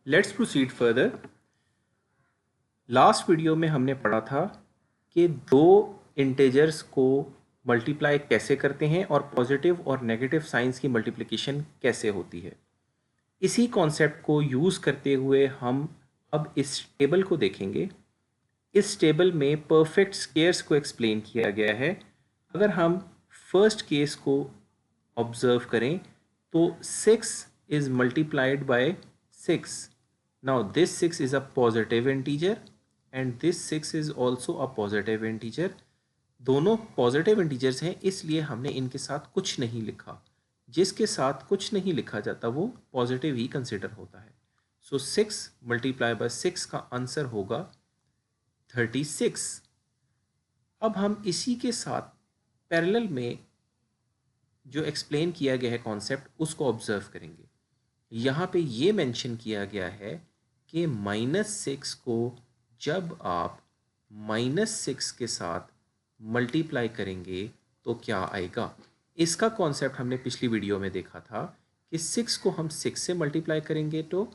Let's proceed further. Last video में हमने पढ़ा था कि दो इंटेजर्स को मल्टीप्लाई कैसे करते हैं और पॉजिटिव और नेगेटिव साइंस की मल्टीप्लिकेशन कैसे होती है। इसी कॉन्सेप्ट को यूज़ करते हुए हम अब इस टेबल को देखेंगे। इस टेबल में परफेक्ट स्केयर्स को एक्सप्लेन किया गया है। अगर हम फर्स्ट केस को ऑब्जर्व करें तो 6 is multiplied by 6. Now this 6 is a positive integer and this 6 is also a positive integer. दोनों पॉजिटिव इंटीजर्स हैं, इसलिए हमने इनके साथ कुछ नहीं लिखा। जिसके साथ कुछ नहीं लिखा जाता वो पॉजिटिव ही कंसिडर होता है। सो 6 मल्टीप्लाई बाय 6 का आंसर होगा 36। अब हम इसी के साथ पैरेलल में जो एक्सप्लेन किया गया है कॉन्सेप्ट उसको ऑब्जर्व करेंगे। यहाँ पे ये मेंशन किया गया है कि -6 को जब आप -6 के साथ मल्टीप्लाई करेंगे तो क्या आएगा। इसका कॉन्सेप्ट हमने पिछली वीडियो में देखा था कि 6 को हम 6 से मल्टीप्लाई करेंगे तो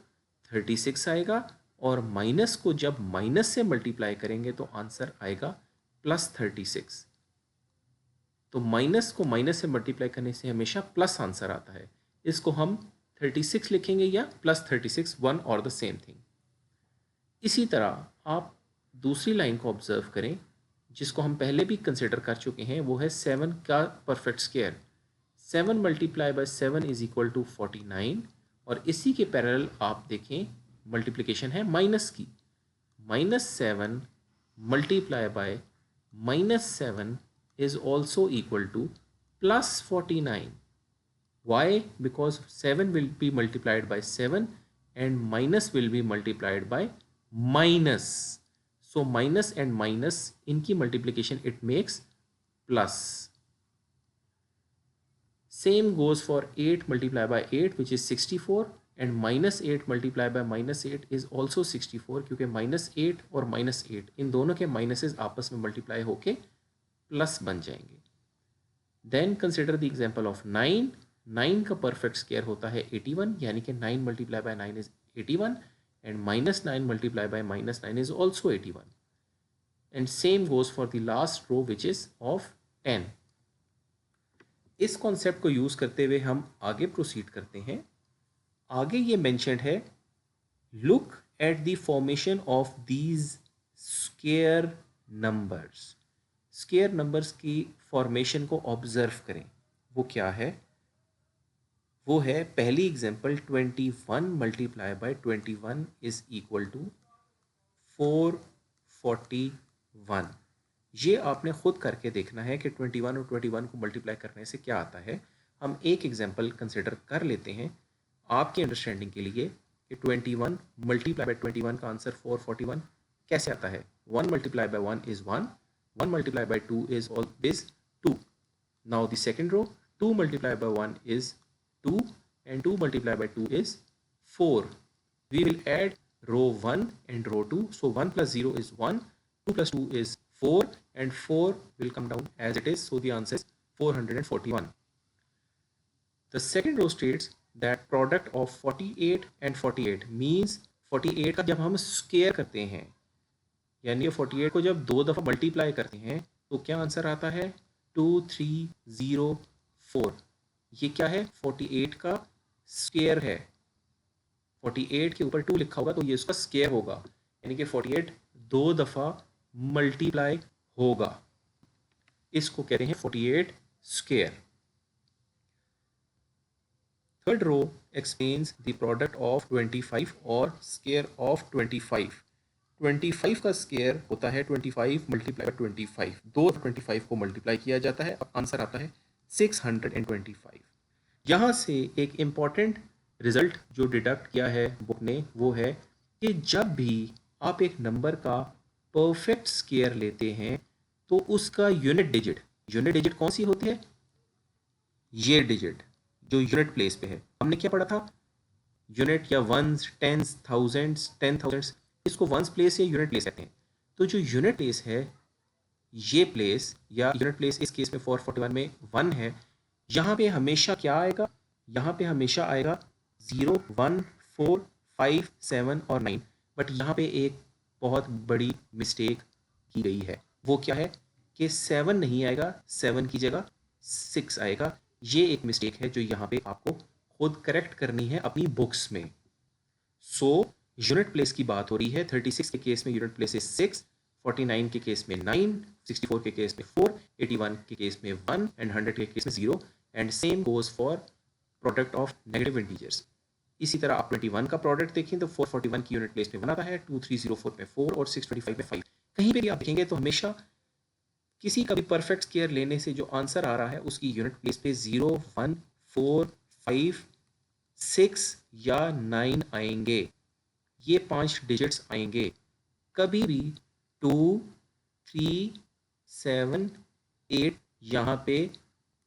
36 आएगा, और माइनस को जब माइनस से मल्टीप्लाई करेंगे तो आंसर आएगा +36। तो माइनस को माइनस से मल्टीप्लाई करने से हमेशा प्लस आंसर आता है। इसको हम 36 लिखेंगे या +36, वन और द सेम थिंग। इसी तरह आप दूसरी लाइन को ऑब्जर्व करें जिसको हम पहले भी कंसिडर कर चुके हैं, वो है 7 का perfect square. 7 multiply by 7 is equal to 49, और इसी के पैरेलल आप देखें मल्टीप्लिकेशन है माइनस की। -7 multiply by -7 is also equal to +49. Why? Because 7 will be multiplied by 7 and minus will be multiplied by minus. So minus and minus इनकी multiplication it makes plus. Same goes for 8 multiplied by 8 which is 64, and -8 multiplied by -8 is also 64, क्योंकि -8 और -8 इन दोनों के minuses आपस में multiply होके plus बन जाएंगे। Then consider the example of 9। 9 का परफेक्ट स्क्वायर होता है 81, यानी कि 9 multiply by 9 is 81, and -9 multiply by -9 is also 81, and same goes for the last row which is of 10। इस कॉन्सेप्ट को यूज करते हुए हम आगे प्रोसीड करते हैं। आगे ये मेंशन्ड है, look at the formation of these square numbers. Square numbers की फॉर्मेशन को ऑब्जर्व करें। वो क्या है? वो है पहली example 21 multiply by 21 is equal to 441। ये आपने खुद करके देखना है कि 21 और 21 को मल्टीप्लाई करने से क्या आता है। हम एक एग्जांपल कंसिडर कर लेते हैं आपकी अंडरस्टैंडिंग के लिए कि 21 मल्टीप्लाई बाय 21 का आंसर 441 कैसे आता है। 1 multiply by 1 is 1, 1 multiplied by 2 is always 2. Now the second row, 2 multiplied by 1 is 2 and 2 multiplied by 2 is 4. We will add row 1 and row 2. So 1 plus 0 is 1, 2 plus 2 is 4, and 4 will come down as it is. So the answer is 441. The second row states that product of 48 and 48 means 48 का जब हम square करते हैं, यानी 48 को जब 2 दफ़ा multiply करते हैं तो क्या आंसर आता है 2304। ये क्या है? 48 का स्क्वायर है। 48 के ऊपर 2 लिखा होगा तो ये उसका स्क्वायर होगा, यानी कि 48 2 दफ़ा मल्टीप्लाई होगा। इसको कहते हैं 48 square. Third row explains the product of 25 और स्क्वायर ऑफ 25। 25 का स्क्वायर होता है 25 मल्टीप्लाई बाय 25। 2 25 को मल्टीप्लाई किया जाता है, अब आंसर आता है 625। यहाँ से एक इम्पॉर्टेंट रिजल्ट जो डिडक्ट किया है बुक ने वो है कि जब भी आप एक नंबर का परफेक्ट स्क्वायर लेते हैं तो उसका यूनिट डिजिट कौन सी होती है? ये डिजिट जो यूनिट प्लेस पे है। हमने क्या पढ़ा था? यूनिट या वंस, टेंस, थाउजेंड्स, 10,000, इसको वंस प्लेस या यूनिट प्लेस कहते हैं। तो जो यूनिट प्लेस है, ये प्लेस या यूनिट प्लेस इस केस में 441 में 1 है, यहाँ पे हमेशा क्या आएगा? यहाँ पे हमेशा आएगा 0 1 4 5, 7 और 9, बट यहाँ पे एक बहुत बड़ी मिस्टेक की गई है। वो क्या है कि 7 नहीं आएगा, 7 की जगह 6 आएगा। ये एक मिस्टेक है जो यहाँ पे आपको खुद करेक्ट करनी है अपनी बुक्स में। सो यूनिट प्लेस की बात हो रही है। 36 के केस में यूनिट प्लेस इज 6, 49 के केस में 9, 64 के केस में 4, 81 के केस में 1 एंड 100 के केस में 0, and same goes for product of negative integers. इसी तरह आप 21 का प्रोडक्ट देखें तो 441 की यूनिट प्लेस में 1 आता है, 2304 में 4 और 625 में 5। कहीं पे भी आप देखेंगे तो हमेशा किसी का भी परफेक्ट स्क्वायर लेने से जो आंसर आ रहा है उसकी यूनिट प्लेस पे 0, 1, 4, 5, 6 या 9 आएंगे। ये 5 डिजिट्स आएंगे। कभी भी 2, 3, 7, 8 यहाँ पे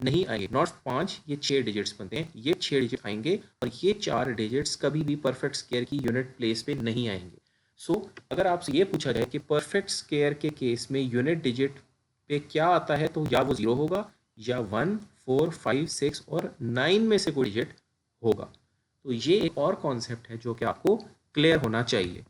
नहीं आएंगे। नॉट 5, ये 6 डिजिट्स बनते हैं, ये 6 डिजिट आएंगे और ये 4 डिजिट्स कभी भी परफेक्ट स्क्वायर की यूनिट प्लेस पे नहीं आएंगे। सो अगर आपसे ये पूछा जाए कि परफेक्ट स्क्वायर के केस में यूनिट डिजिट पे क्या आता है तो या वो 0 होगा या 1, 4, 5, 6 और 9 में से कोई डिजिट होगा। तो ये एक और कॉन्सेप्ट है जो कि आपको क्लियर होना चाहिए।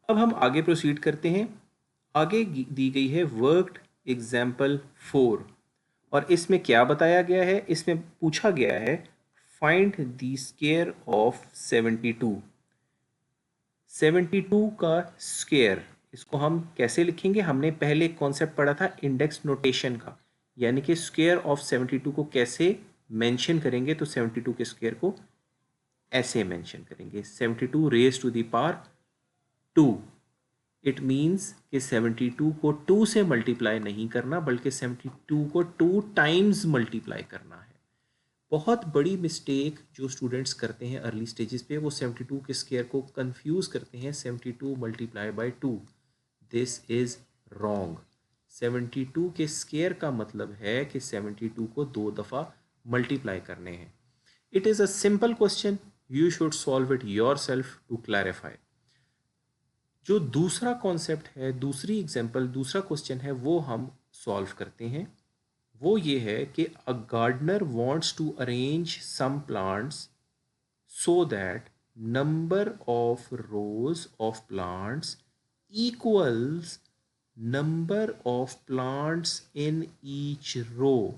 अब हम आगे प्रोसीड करते हैं। आगे दी गई है वर्कड एग्जाम्पल 4 और इसमें क्या बताया गया है, इसमें पूछा गया है फाइंड द स्क्वायर ऑफ 72। 72 का स्क्वायर इसको हम कैसे लिखेंगे? हमने पहले एक कॉन्सेप्ट पढ़ा था इंडेक्स नोटेशन का, यानी कि स्क्वायर ऑफ 72 को कैसे मेंशन करेंगे। तो 72 के स्क्वायर को ऐसे मेंशन करेंगे, 72 raise to the power 2। It means कि 72 को 2 से मल्टीप्लाई नहीं करना बल्कि 72 को 2 टाइम्स मल्टीप्लाई करना है। बहुत बड़ी मिस्टेक जो स्टूडेंट्स करते हैं अर्ली स्टेजेस पे, वो 72 के स्क्वायर को कंफ्यूज करते हैं 72 multiply by 2। This is wrong. 72 के स्क्वायर का मतलब है कि 72 को 2 दफ़ा मल्टीप्लाई करने हैं। It is a simple question, you should solve it yourself to clarify. जो दूसरा कॉन्सेप्ट है, दूसरी एग्जाम्पल, दूसरा क्वेश्चन है वो हम सॉल्व करते हैं। वो ये है कि a gardener wants to arrange some plants so that number of rows of plants equals number of plants in each row।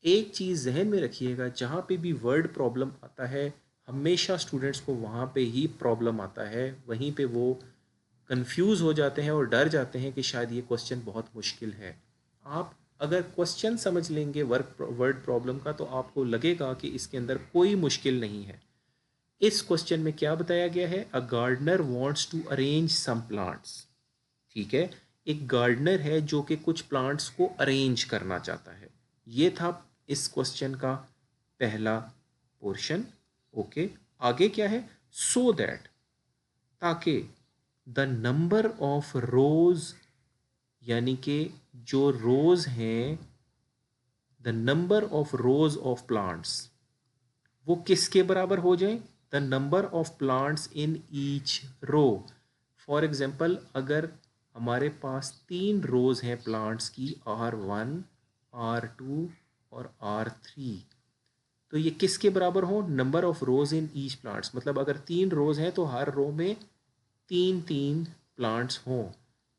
एक चीज़ जहन में रखिएगा, जहाँ पे भी वर्ड प्रॉब्लम आता है हमेशा स्टूडेंट्स को वहाँ पे ही प्रॉब्लम आता है, वहीं पे वो कंफ्यूज हो जाते हैं और डर जाते हैं कि शायद ये क्वेश्चन बहुत मुश्किल है। आप अगर क्वेश्चन समझ लेंगे वर्ड प्रॉब्लम का तो आपको लगेगा कि इसके अंदर कोई मुश्किल नहीं है। इस क्वेश्चन में क्या बताया गया है? A gardener wants to arrange some plants. ठीक है, एक गार्डनर है जो कि कुछ प्लांट्स को अरेंज करना चाहता है। ये था इस क्वेश्चन का पहला पोर्शन। ओके, आगे क्या है? सो दैट, ताकि द नंबर ऑफ रोज, यानी कि जो रोज हैं, the number of rows of plants वो किसके बराबर हो जाए? The number of plants in each row. For example, अगर हमारे पास 3 रोज हैं प्लांट्स की, R1, R2 और R3, तो ये किसके बराबर हो? Number of rose in each plants, मतलब अगर 3 रोज हैं तो हर रो में 3 प्लांट्स हों।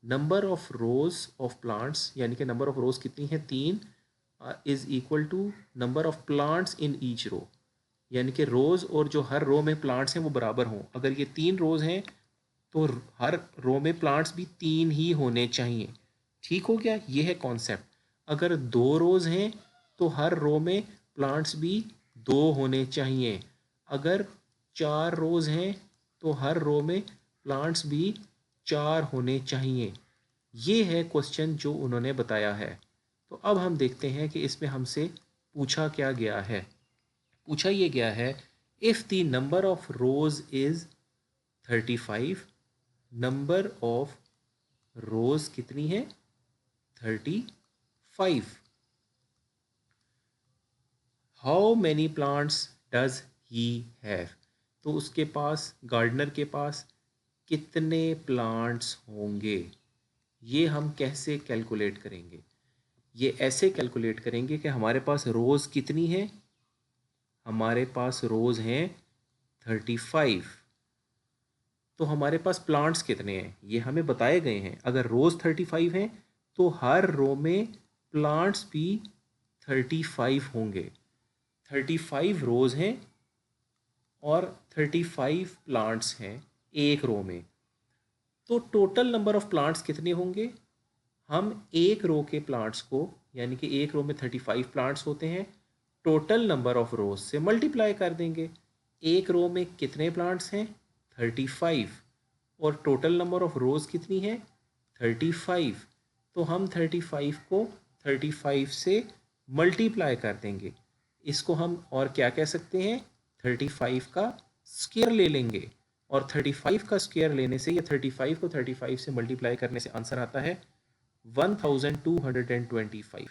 Number of rows of plants, यानी कि नंबर ऑफ रोज कितनी है? 3, is equal to number of plants in each row, यानी कि रोज़ और जो हर रो में प्लांट्स हैं वो बराबर हों। अगर ये 3 रोज़ हैं तो हर रो में प्लांट्स भी 3 ही होने चाहिए। ठीक हो गया? ये है कॉन्सेप्ट। अगर 2 रोज़ हैं तो हर रो में प्लांट्स भी 2 होने चाहिए। अगर 4 रोज़ हैं तो हर रो में प्लांट्स भी 4 होने चाहिए। ये है क्वेश्चन जो उन्होंने बताया है। तो अब हम देखते हैं कि इसमें हमसे पूछा क्या गया है। पूछा ये गया है, if the number of rose is 35, number of rows कितनी है? 35। How many plants does he have? तो उसके पास, गार्डनर के पास कितने प्लांट्स होंगे? ये हम कैसे कैलकुलेट करेंगे? ये ऐसे कैलकुलेट करेंगे कि हमारे पास रोज़ कितनी है? हमारे पास रोज़ हैं 35। तो हमारे पास प्लांट्स कितने हैं ये हमें बताए गए हैं। अगर रोज़ 35 हैं तो हर रो में प्लांट्स भी 35 होंगे। 35 रोज़ हैं और 35 प्लांट्स हैं एक रो में। तो टोटल नंबर ऑफ प्लांट्स कितने होंगे? हम एक रो के प्लांट्स को, यानी कि एक रो में 35 प्लांट्स होते हैं, टोटल नंबर ऑफ रोज से मल्टीप्लाई कर देंगे। एक रो में कितने प्लांट्स हैं? 35। और टोटल नंबर ऑफ रोज कितनी है? 35। तो हम 35 को 35 से मल्टीप्लाई कर देंगे। इसको हम और क्या कह सकते हैं? 35 का स्क्वायर ले लेंगे। और 35 का स्क्वायर लेने से, या 35 को 35 से मल्टीप्लाई करने से आंसर आता है 1225।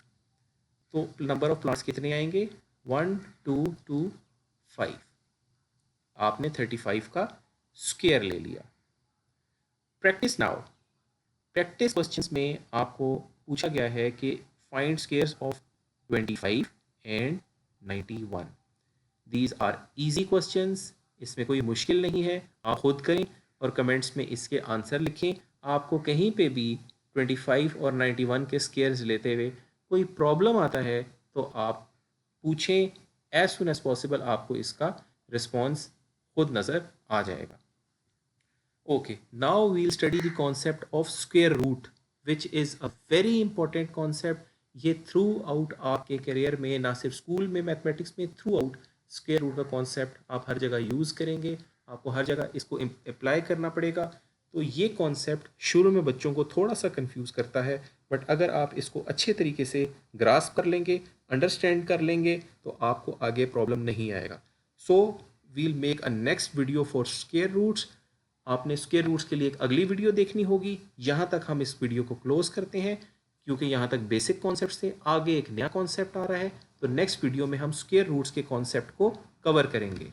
तो नंबर ऑफ प्लांट्स कितने आएंगे? 1225। आपने 35 का स्क्वायर ले लिया। Practice now. प्रैक्टिस क्वेश्चंस में आपको पूछा गया है कि find squares of 25 and 91। These are easy questions, इसमें कोई मुश्किल नहीं है। आप खुद करें और कमेंट्स में इसके आंसर लिखें। आपको कहीं पे भी 25 और 91 के स्क्वायर्स लेते हुए कोई प्रॉब्लम आता है तो आप पूछें। एज सुन एज पॉसिबल आपको इसका रिस्पॉन्स खुद नज़र आ जाएगा। Okay, now we'll study the concept of square root, which is a very important concept. ये थ्रू आउट आपके करियर में, ना सिर्फ स्कूल में मैथमेटिक्स में, थ्रू आउट स्क्वायर रूट का कॉन्सेप्ट आप हर जगह यूज़ करेंगे। आपको हर जगह इसको अप्लाई करना पड़ेगा। तो ये कॉन्सेप्ट शुरू में बच्चों को थोड़ा सा कंफ्यूज करता है, बट अगर आप इसको अच्छे तरीके से ग्रास्प कर लेंगे, अंडरस्टैंड कर लेंगे, तो आपको आगे प्रॉब्लम नहीं आएगा। So we'll make a next video for square roots. आपने स्क्वायर रूट्स के लिए एक अगली वीडियो देखनी होगी। यहाँ तक हम इस वीडियो को क्लोज करते हैं, क्योंकि यहाँ तक बेसिक कॉन्सेप्ट्स थे। आगे एक नया कॉन्सेप्ट आ रहा है, तो नेक्स्ट वीडियो में हम स्क्वायर रूट्स के कॉन्सेप्ट को कवर करेंगे।